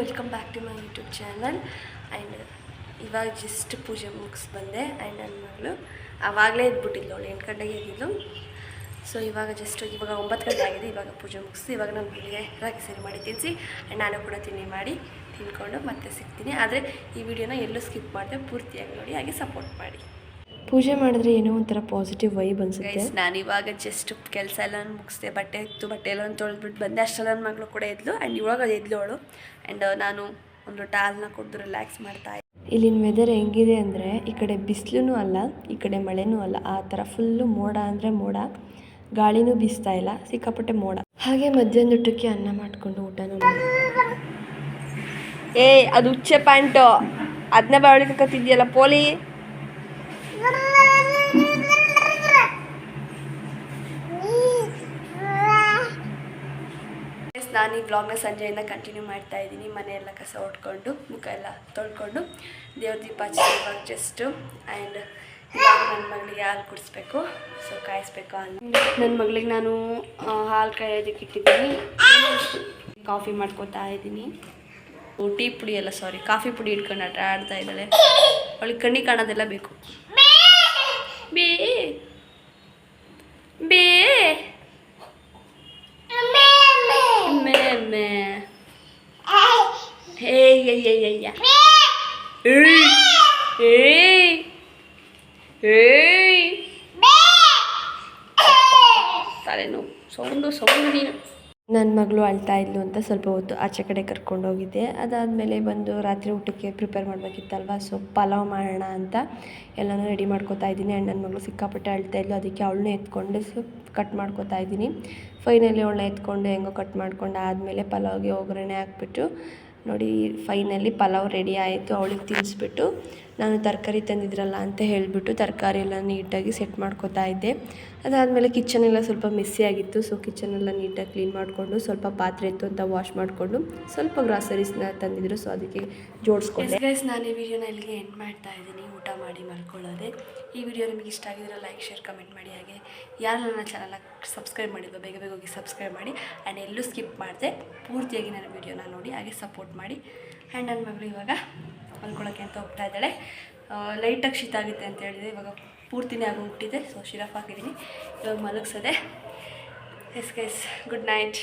Welcome back to my YouTube channel. And ಇವಾಗ just ಪೂಜೆ ಮುಗಿಸ್ ಬಂದೆ. ಆ್ಯಂಡ್ ನನ್ನ ಮಗಳು ಆವಾಗಲೇ ಎದ್ಬಿಟ್ಟಿದ್ಲು, ಅವಳು 8 ಗಂಟೆಗೆ ಎದ್ದಿದ್ದು. ಸೊ ಇವಾಗ 9 ಗಂಟೆ ಆಗಿದೆ. ಇವಾಗ ಪೂಜೆ ಮುಗಿಸಿ ಇವಾಗ ನನ್ನ ಮಗಳಿಗೆ ರಾಗಿ ಸರಿ ಮಾಡಿ ತಿನ್ನಿಸಿ ಆ್ಯಂಡ್ ನಾನು ಕೂಡ ತಿನ್ಕೊಂಡು ಮತ್ತೆ ಸಿಗ್ತೀನಿ. ಆದರೆ ಈ ವಿಡಿಯೋನ ಎಲ್ಲೂ ಸ್ಕಿಪ್ ಮಾಡಿದೆ, ಪೂರ್ತಿಯಾಗಿ ನೋಡಿ, ಹಾಗೆ ಸಪೋರ್ಟ್ ಮಾಡಿ. ಪೂಜೆ ಮಾಡಿದ್ರೆ ಏನೋ ಒಂಥರ ಪಾಸಿಟಿವ್ ವೈಬ್ ಅನಿಸುತ್ತೆ. ನಾನು ಇವಾಗ ಜಸ್ಟ್ ಕೆಲಸ ಎಲ್ಲ ಮುಗಿಸ್ದೆ, ಬಟ್ಟೆ ಎಲ್ಲ ತೊಳೆದ್ಬಿಟ್ಟು ಬಂದೆ. ಅಷ್ಟೆಲ್ಲ ನನ್ನ ಮಗಳು ಕೂಡ ಎದ್ಲು. ಆ್ಯಂಡ್ ಇವಾಗ ಎದ್ಲು ಅವಳು. ಆ್ಯಂಡ್ ನಾನು ಒಂದು ಹಾಲನ್ನ ಕುಡಿದು ರಿಲ್ಯಾಕ್ಸ್ ಮಾಡ್ತಾ ಇದ್ದೆ. ಇಲ್ಲಿನ ವೆದರ್ ಹೆಂಗಿದೆ ಅಂದರೆ ಈ ಕಡೆ ಬಿಸಿಲೂ ಅಲ್ಲ, ಈ ಕಡೆ ಮಳೆನೂ ಅಲ್ಲ, ಆ ಥರ ಫುಲ್ಲು ಮೋಡ ಅಂದರೆ ಮೋಡ, ಗಾಳಿನೂ ಬೀಸ್ತಾ ಇಲ್ಲ, ಸಿಕ್ಕಾಪಟ್ಟೆ ಮೋಡ. ಹಾಗೆ ಮಧ್ಯಾಹ್ನ ಊಟಕ್ಕೆ ಅನ್ನ ಮಾಡಿಕೊಂಡು ಊಟನೂ ಮಾಡಿ. ಅದು ಉಚ್ಚೆ ಪ್ಯಾಂಟು ಅದನ್ನ ಬಾಳಿಕತ್ತಿದ್ಯಲ್ಲ ಪೋಲಿ. ನಾನು ಈ ವ್ಲಾಗ್ನ ಸಂಜೆಯಿಂದ ಕಂಟಿನ್ಯೂ ಮಾಡ್ತಾ ಇದ್ದೀನಿ. ಮನೆಯೆಲ್ಲ ಕಸ ಹೊಡ್ಕೊಂಡು ಮುಖ ಎಲ್ಲ ತೊಳ್ಕೊಂಡು ದೇವ್ರ ದೀಪ ಹಚ್ಚಿದೆ ಇವಾಗ ಜಸ್ಟು. ಆ್ಯಂಡ್ ಇವಾಗ ನನ್ನ ಮಗಳಿಗೆ ಹಾಲು ಕುಡಿಸ್ಬೇಕು, ಸೊ ಕಾಯಿಸ್ಬೇಕು ಹಾಲು. ನನ್ನ ಮಗಳಿಗೆ ನಾನು ಹಾಲು ಕಾಯೋದಕ್ಕೆ ಇಟ್ಟಿದ್ದೀನಿ. ಕಾಫಿ ಮಾಡ್ಕೊತಾ ಇದ್ದೀನಿ. ಟೀ ಪುಡಿ ಎಲ್ಲ ಕಾಫಿ ಪುಡಿ ಇಟ್ಕೊಂಡು ಆಡ್ತಾ ಇದ್ದಾಳೆ. ಅವಳಿಗೆ ಕಣ್ಣಿಗೆ ಕಾಣೋದೆಲ್ಲ ಬೇಕು. ಬೇ ಬೇ ತಲೆನೋವು ಸೌಂಡು ನೀನು. ನನ್ನ ಮಗಳು ಅಳ್ತಾ ಇದ್ಲು ಅಂತ ಸ್ವಲ್ಪ ಹೊತ್ತು ಆಚೆ ಕಡೆ ಕರ್ಕೊಂಡೋಗಿದ್ದೆ. ಅದಾದಮೇಲೆ ಬಂದು ರಾತ್ರಿ ಊಟಕ್ಕೆ ಪ್ರಿಪೇರ್ ಮಾಡಬೇಕಿತ್ತಲ್ವ, ಸೊ ಪಲಾವ್ ಮಾಡೋಣ ಅಂತ ಎಲ್ಲನೂ ರೆಡಿ ಮಾಡ್ಕೊತಾ ಇದ್ದೀನಿ. ಆ್ಯಂಡ್ ನನ್ನ ಮಗಳು ಸಿಕ್ಕಾಪಟ್ಟೆ ಅಳ್ತಾ ಇದ್ಲು, ಅದಕ್ಕೆ ಅವಳನ್ನ ಎತ್ಕೊಂಡು ಕಟ್ ಮಾಡ್ಕೊತಾ ಇದ್ದೀನಿ. ಫೈನಲಿ ಅವಳನ್ನ ಎತ್ಕೊಂಡು ಹೆಂಗೋ ಕಟ್ ಮಾಡ್ಕೊಂಡು ಆದಮೇಲೆ ಪಲಾವ್ಗೆ ಒಗ್ಗರಣೆ ಹಾಕ್ಬಿಟ್ಟು ನೋಡಿ, ಫೈನಲಿ ಪಲಾವ್ ರೆಡಿ ಆಯಿತು. ಅವಳಿಗೆ ತಿನ್ನಿಸ್ಬಿಟ್ಟು ನಾನು ತರಕಾರಿ ತಂದಿದ್ರಲ್ಲ ಅಂತ ಹೇಳಿಬಿಟ್ಟು ತರಕಾರಿ ಎಲ್ಲ ನೀಟಾಗಿ ಸೆಟ್ ಮಾಡ್ಕೊತಾ ಇದ್ದೆ. ಅದಾದಮೇಲೆ ಕಿಚನೆಲ್ಲ ಸ್ವಲ್ಪ ಮೆಸ್ಸಿ ಆಗಿತ್ತು. ಸೊ ಕಿಚನೆಲ್ಲ ನೀಟಾಗಿ ಕ್ಲೀನ್ ಮಾಡಿಕೊಂಡು ಸ್ವಲ್ಪ ಪಾತ್ರೆ ಇತ್ತು ಅಂತ ವಾಶ್ ಮಾಡಿಕೊಂಡು ಸ್ವಲ್ಪ ಗ್ರಾಸರೀಸ್ನ ತಂದಿದ್ರು, ಸೊ ಅದಕ್ಕೆ ಜೋಡಿಸ್ಕೊಂಡೆ. ಗೈಸ್, ನಾನು ಈ ವಿಡಿಯೋನ ಇಲ್ಲಿಗೆ ಎಂಡ್ ಮಾಡ್ತಾ ಇದ್ದೀನಿ. ಊಟ ಮಾಡಿ ಮಲ್ಕೊಳ್ಳೋದೆ. ಈ ವಿಡಿಯೋ ನಿಮಗೆ ಇಷ್ಟ ಆಗಿದ್ರೆ ಲೈಕ್, ಶೇರ್, ಕಮೆಂಟ್ ಮಾಡಿ. ಹಾಗೆ ಯಾರು ನನ್ನ ಚಾನಲ್ನ ಸಬ್ಸ್ಕ್ರೈಬ್ ಮಾಡಿದ್ರು ಬೇಗ ಹೋಗಿ ಸಬ್ಸ್ಕ್ರೈಬ್ ಮಾಡಿ. ಆ್ಯಂಡ್ ಎಲ್ಲೂ ಸ್ಕಿಪ್ ಮಾಡಿದೆ, ಪೂರ್ತಿಯಾಗಿ ನನ್ನ ವಿಡಿಯೋನ ನೋಡಿ ಹಾಗೆ ಸಪೋರ್ಟ್ ಮಾಡಿ. ಆ್ಯಂಡ್ ನನ್ನ ಮಗಳು ಇವಾಗ ಮಲ್ಕೊಳ್ಳೋಕ್ಕೆ ಅಂತ ಹೋಗ್ತಾ ಇದ್ದಾಳೆ. ಲೈಟಾಗಿ ಶೀತ ಆಗುತ್ತೆ ಅಂತ ಹೇಳಿದೆ, ಇವಾಗ ಪೂರ್ತಿನೇ ಆಗೋಗ್ಬಿಟ್ಟಿದೆ. ಸೊ ಶಿರಫ್ ಹಾಕಿದ್ದೀನಿ, ಇವಾಗ ಮಲಗಿಸೋದೆ. Yes guys, good night.